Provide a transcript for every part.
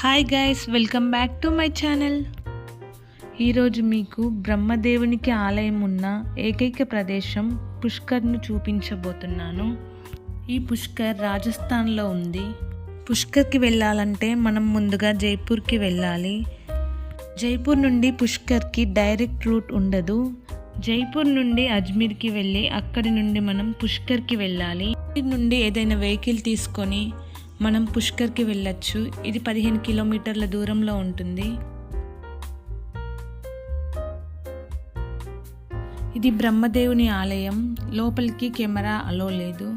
Hi guys, welcome back to my channel. ఈరోజు మీకు బ్రహ్మదేవునికి ఆలయం ఉన్న ఏకైక ప్రదేశం పుష్కర్ను చూపించబోతున్నాను. ఈ పుష్కర్ రాజస్థాన్లో ఉంది. పుష్కర్కి వెళ్ళాలంటే మనం ముందుగా జైపూర్కి వెళ్ళాలి. జైపూర్ నుండి పుష్కర్కి డైరెక్ట్ రూట్ ఉండదు. జైపూర్ నుండి అజ్మీర్కి వెళ్ళి అక్కడి నుండి మనం పుష్కర్కి వెళ్ళాలి. అక్కడి నుండి ఏదైనా వెహికల్ తీసుకొని మనం పుష్కర్కి వెళ్ళొచ్చు. ఇది 15 కిలోమీటర్ల దూరంలో ఉంటుంది. ఇది బ్రహ్మదేవుని ఆలయం. లోపలికి కెమెరా అలో లేదు.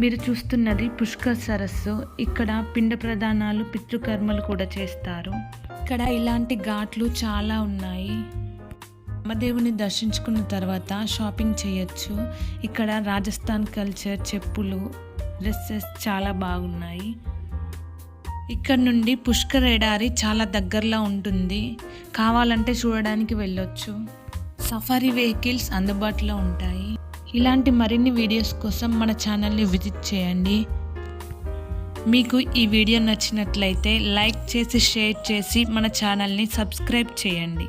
మీరు చూస్తున్నది పుష్కర్ సరస్సు. ఇక్కడ పిండ ప్రదానాలు, పితృకర్మలు కూడా చేస్తారు. ఇక్కడ ఇలాంటి ఘాట్లు చాలా ఉన్నాయి. బ్రహ్మదేవుని దర్శించుకున్న తర్వాత షాపింగ్ చేయొచ్చు. ఇక్కడ రాజస్థాన్ కల్చర్, చెప్పులు, డ్రెస్సెస్ చాలా బాగున్నాయి. ఇక్కడ నుండి పుష్కర్ ఎడారి చాలా దగ్గరలో ఉంటుంది. కావాలంటే చూడడానికి వెళ్ళొచ్చు. సఫారీ వెహికల్స్ అందుబాటులో ఉంటాయి. ఇలాంటి మరిన్ని వీడియోస్ కోసం మన ఛానల్ని విజిట్ చేయండి. మీకు ఈ వీడియో నచ్చినట్లయితే లైక్ చేసి, షేర్ చేసి మన ఛానల్ని సబ్స్క్రైబ్ చేయండి.